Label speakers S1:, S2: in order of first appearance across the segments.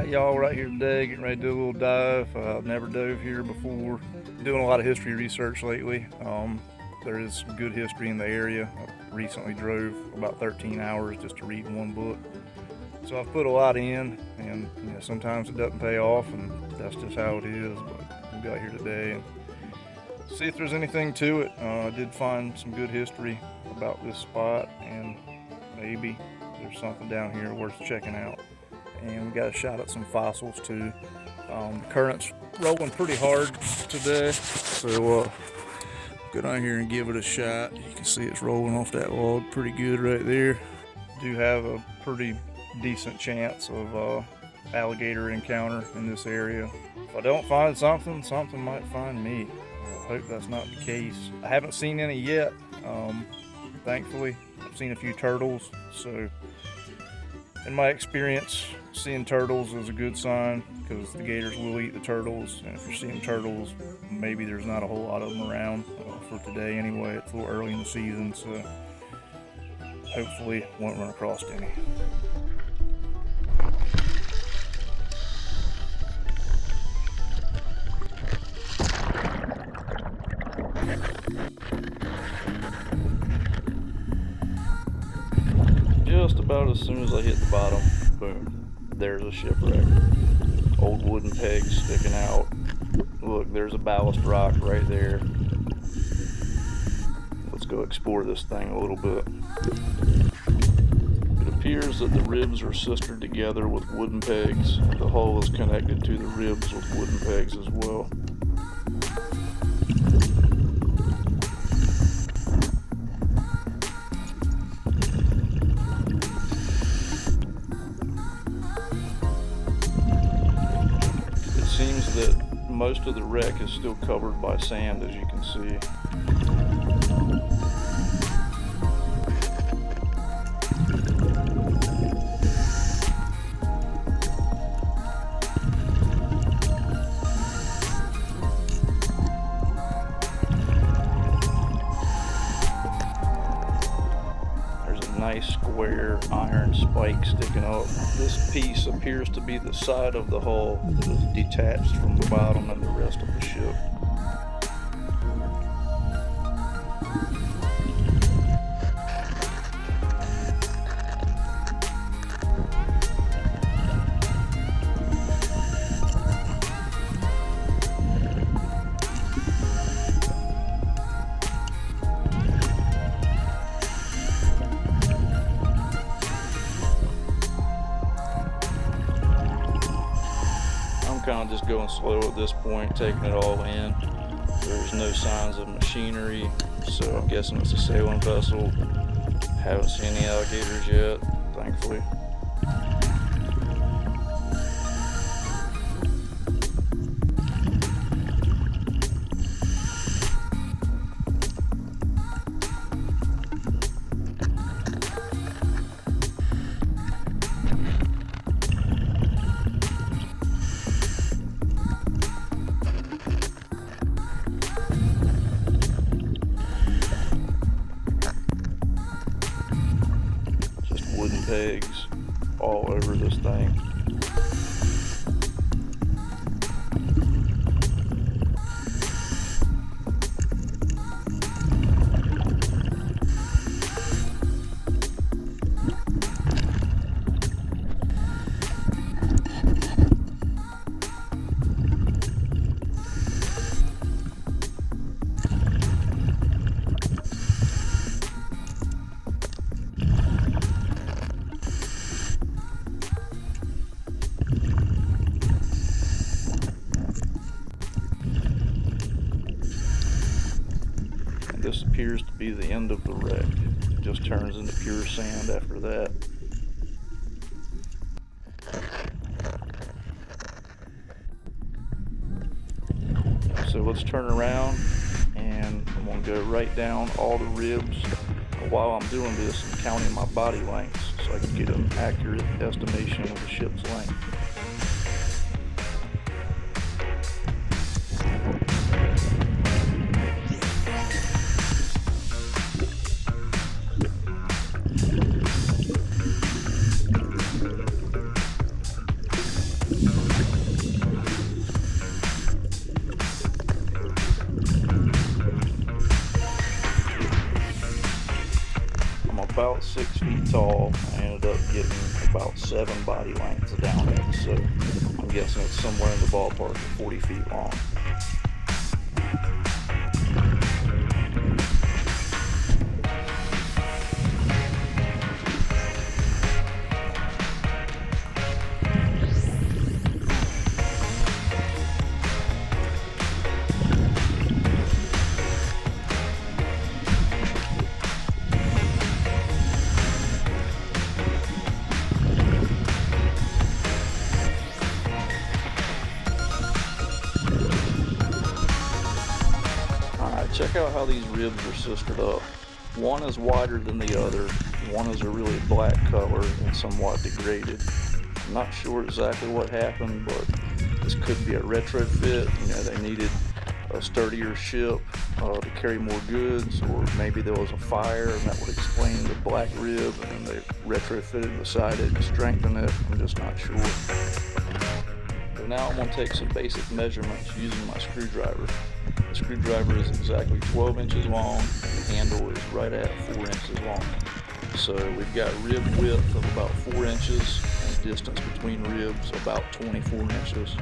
S1: Alright y'all, right here today, getting ready to do a little dive. I've never dove here before. Doing a lot of history research lately. There is some good history in the area. I recently drove about 13 hours just to read one book. So I've put a lot in, and sometimes it doesn't pay off, and that's just how it is. But we got here today and see if there's anything to it. I did find some good history about this spot, and maybe there's something down here worth checking out. And we got a shot at some fossils too. The current's rolling pretty hard today, so go down here and give it a shot. You can see it's rolling off that log pretty good right there. Do have a pretty decent chance of alligator encounter in this area. If I don't find something, something might find me. I hope that's not the case. I haven't seen any yet, thankfully. I've seen a few turtles, so in my experience, seeing turtles is a good sign because the gators will eat the turtles, and if you're seeing turtles, maybe there's not a whole lot of them around for today anyway. It's a little early in the season, so hopefully won't run across any. Just about as soon as I hit the bottom, boom, there's a shipwreck. Old wooden pegs sticking out. Look, there's a ballast rock right there. Let's go explore this thing a little bit. It appears that the ribs are sistered together with wooden pegs. The hull is connected to the ribs with wooden pegs as well. Seems that most of the wreck is still covered by sand, as you can see. There's a nice square iron spike sticking up. This piece appears to be the side of the hull that is detached from the bottom and the rest of the ship. Kind of just going slow at this point, taking it all in. There's no signs of machinery, so I'm guessing it's a sailing vessel. Haven't seen any alligators yet, thankfully. Wooden pegs all over this thing. This appears to be the end of the wreck. It just turns into pure sand after that. So let's turn around, and I'm going to go right down all the ribs. While I'm doing this, I'm counting my body lengths so I can get an accurate estimation of the ship's length.
S2: about 6 feet tall. I ended up getting about 7 body lengths down it, so I'm guessing it's somewhere in the ballpark of 40 feet long. Check out how these ribs are sistered up. One is wider than the other, one is a really black color and somewhat degraded. I'm not sure exactly what happened, but this could be a retrofit. You know, they needed a sturdier ship to carry more goods, or maybe there was a fire and that would explain the black rib, and they retrofitted beside it and strengthened it. I'm just not sure. So now I'm going to take some basic measurements using my screwdriver. The screwdriver is exactly 12 inches long, and the handle is right at 4 inches long. So we've got rib width of about 4 inches and distance between ribs about 24 inches.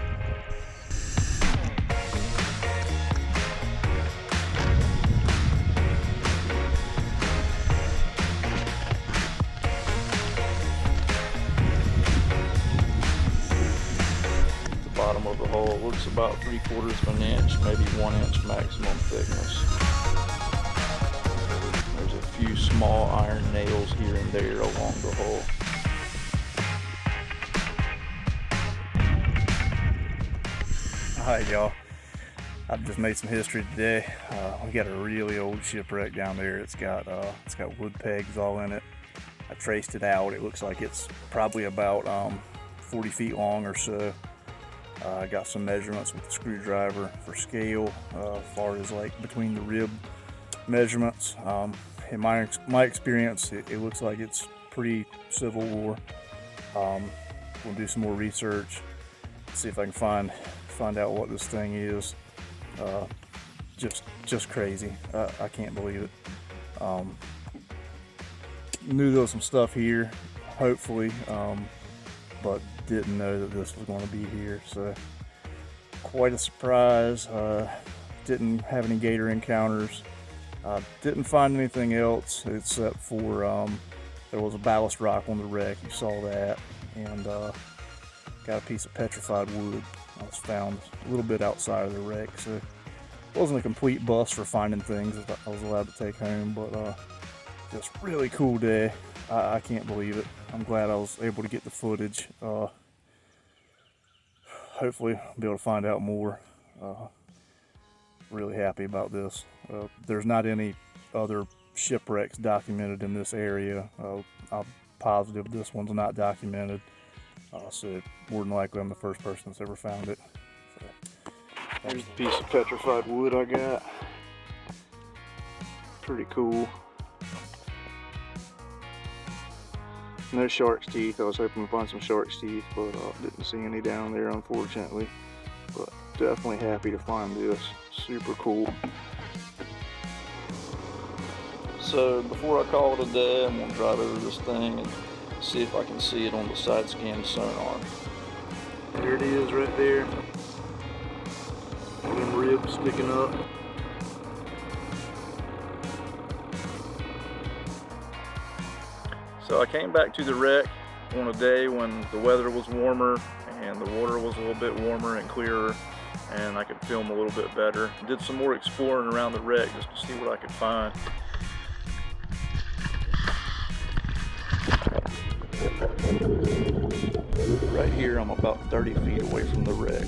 S2: Bottom of the hole looks about 3/4 of an inch, maybe 1 inch maximum thickness. There's a few small iron nails here and there along the hole.
S1: Alright y'all, I've just made some history today. We got a really old shipwreck down there. It's got wood pegs all in it. I traced it out. It looks like it's probably about 40 feet long or so. I got some measurements with the screwdriver for scale, as far as like between the rib measurements. In my experience, it looks like it's pretty Civil War. We'll do some more research, see if I can find out what this thing is. Just crazy. I can't believe it. Knew there was some stuff here, hopefully, but didn't know that this was going to be here, so quite a surprise. Didn't have any gator encounters. Didn't find anything else except for there was a ballast rock on the wreck. You saw that, and got a piece of petrified wood. I was found a little bit outside of the wreck, so it wasn't a complete bust for finding things that I was allowed to take home, but just really cool day. I can't believe it. I'm glad I was able to get the footage. Hopefully I'll be able to find out more. Really happy about this. There's not any other shipwrecks documented in this area. I'm positive this one's not documented. So more than likely I'm the first person that's ever found it. So, here's the piece of petrified wood I got. Pretty cool. No shark's teeth. I was hoping to find some shark's teeth, but didn't see any down there, unfortunately. But definitely happy to find this. Super cool. So before I call it a day, I'm going to drive over this thing and see if I can see it on the side scan sonar. There it is right there. Them ribs sticking up. So I came back to the wreck on a day when the weather was warmer and the water was a little bit warmer and clearer, and I could film a little bit better. Did some more exploring around the wreck just to see what I could find. Right here I'm about 30 feet away from the wreck.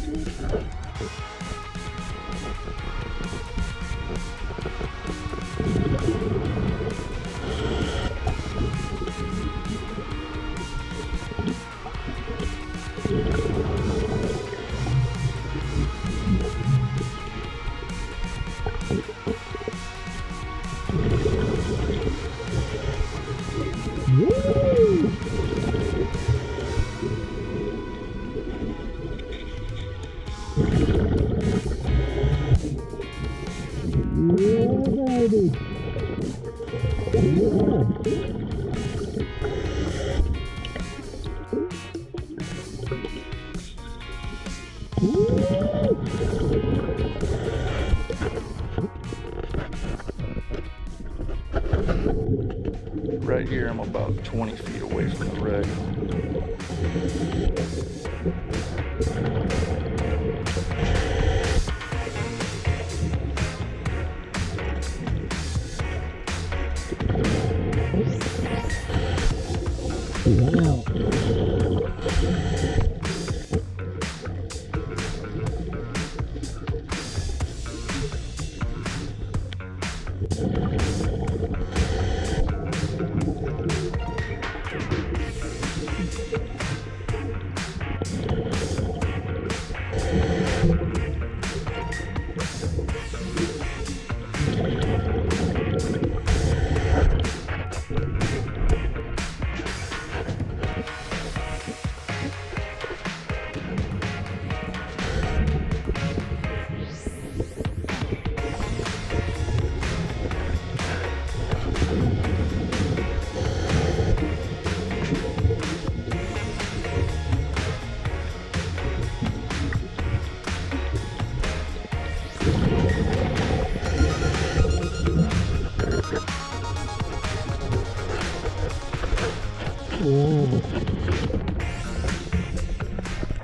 S2: Right here, I'm about 20 feet away from the wreck.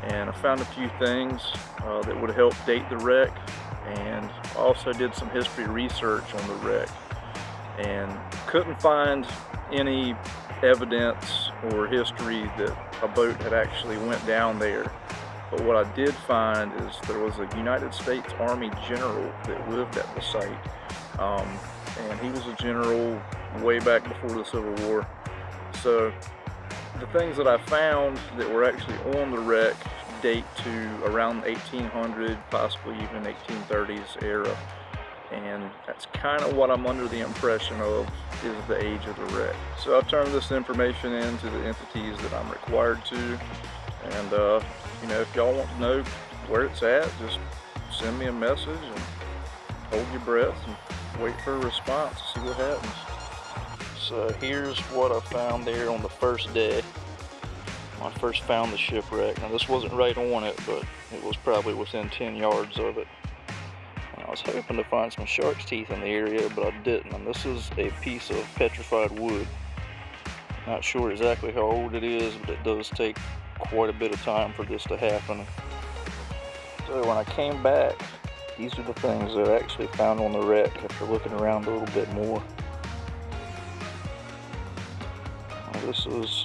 S2: And I found a few things that would help date the wreck, and also did some history research on the wreck and couldn't find any evidence or history that a boat had actually went down there. But what I did find is there was a United States Army general that lived at the site, and he was a general way back before the Civil War. So the things that I found that were actually on the wreck date to around 1800, possibly even 1830s era, and that's kind of what I'm under the impression of is the age of the wreck. So I've turned this information in to the entities that I'm required to, and you know, if y'all want to know where it's at, just send me a message and hold your breath and wait for a response, see what happens. So here's what I found there on the first day when I first found the shipwreck. Now this wasn't right on it, but it was probably within 10 yards of it. And I was hoping to find some shark's teeth in the area, but I didn't. And this is a piece of petrified wood. Not sure exactly how old it is, but it does take quite a bit of time for this to happen. So when I came back, these are the things that I actually found on the wreck after looking around a little bit more. This is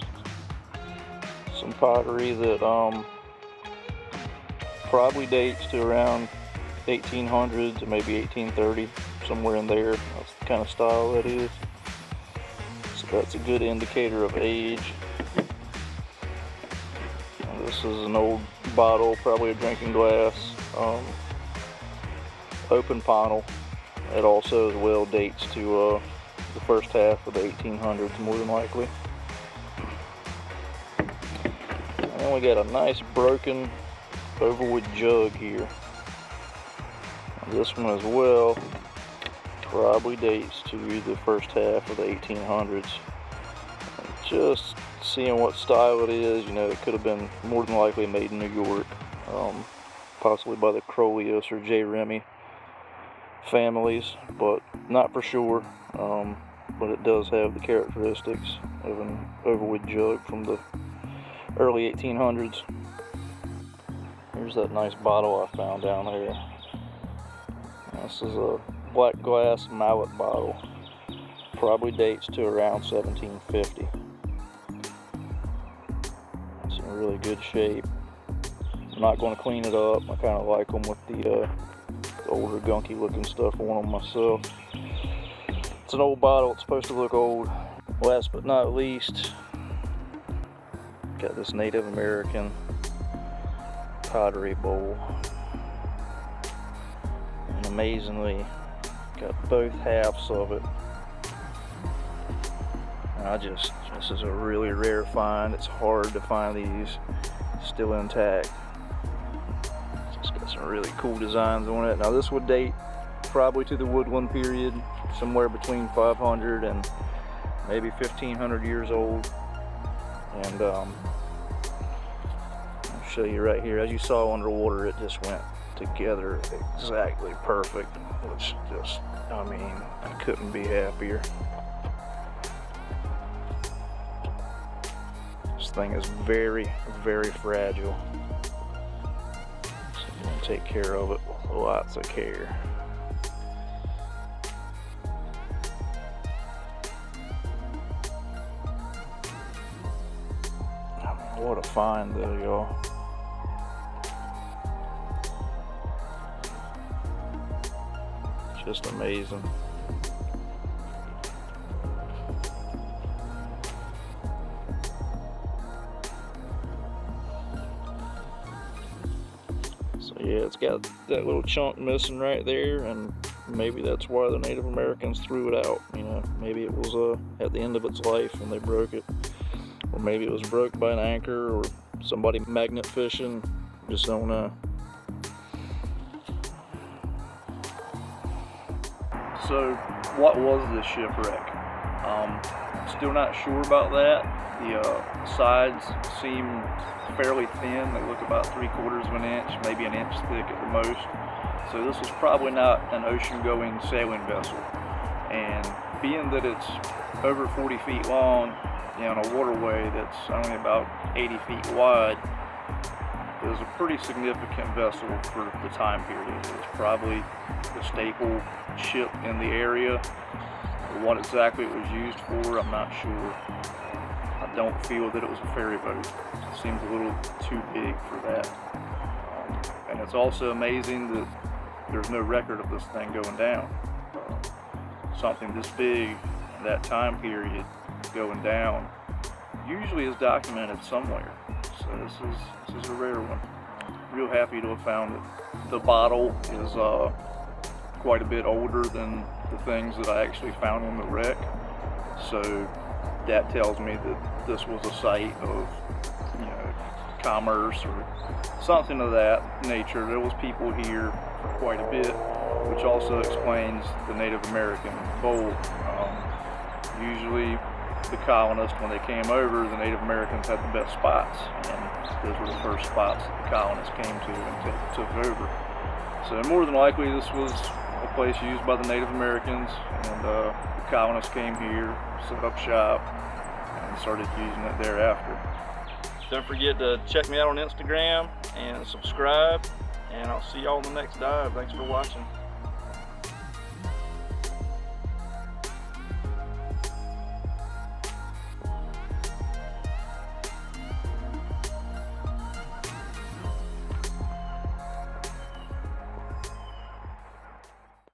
S2: some pottery that probably dates to around 1800 to maybe 1830, somewhere in there. That's the kind of style that is. So that's a good indicator of age. And this is an old bottle, probably a drinking glass, open panel. It also as well dates to the first half of the 1800s, more than likely. And then we got a nice broken overwood jug here. And this one as well probably dates to the first half of the 1800s. And just seeing what style it is, you know, it could have been more than likely made in New York, possibly by the Crolius or J. Remy families, but not for sure. But it does have the characteristics of an overwood jug from the early 1800s. Here's that nice bottle I found down there. This is a black glass mallet bottle. Probably dates to around 1750. It's in really good shape. I'm not going to clean it up. I kind of like them with the older gunky looking stuff on them myself. It's an old bottle. It's supposed to look old. Last but not least, got this Native American pottery bowl. And amazingly, got both halves of it. And this is a really rare find. It's hard to find these still intact. It's got some really cool designs on it. Now this would date probably to the woodland period, somewhere between 500 and maybe 1,500 years old. And I'll show you right here. As you saw underwater, it just went together exactly perfect, which just, I mean, I couldn't be happier. This thing is very, very fragile. So you want to take care of it with lots of care. What a find though, y'all. Just amazing. So yeah, it's got that little chunk missing right there, and maybe that's why the Native Americans threw it out. You know, maybe it was at the end of its life and they broke it. Or maybe it was broke by an anchor or somebody magnet fishing. Just don't know. So, what was this shipwreck? Still not sure about that. The sides seem fairly thin. They look about 3/4 of an inch, maybe an inch thick at the most. So this was probably not an ocean-going sailing vessel. And being that it's over 40 feet long, on a waterway that's only about 80 feet wide, it was a pretty significant vessel for the time period. It was probably the staple ship in the area. What exactly it was used for, I'm not sure. I don't feel that it was a ferry boat. It seems a little too big for that. And it's also amazing that there's no record of this thing going down. Something this big in that time period going down usually is documented somewhere. So this is a rare one. Real happy to have found it. The bottle is quite a bit older than the things that I actually found on the wreck. So that tells me that this was a site of, commerce or something of that nature. There was people here for quite a bit, which also explains the Native American bowl. Usually the colonists, when they came over, the Native Americans had the best spots, and those were the first spots that the colonists came to and took over. So more than likely this was a place used by the Native Americans, and the colonists came here, set up shop, and started using it thereafter. Don't forget to check me out on Instagram and subscribe, and I'll see y'all in the next dive. Thanks for watching.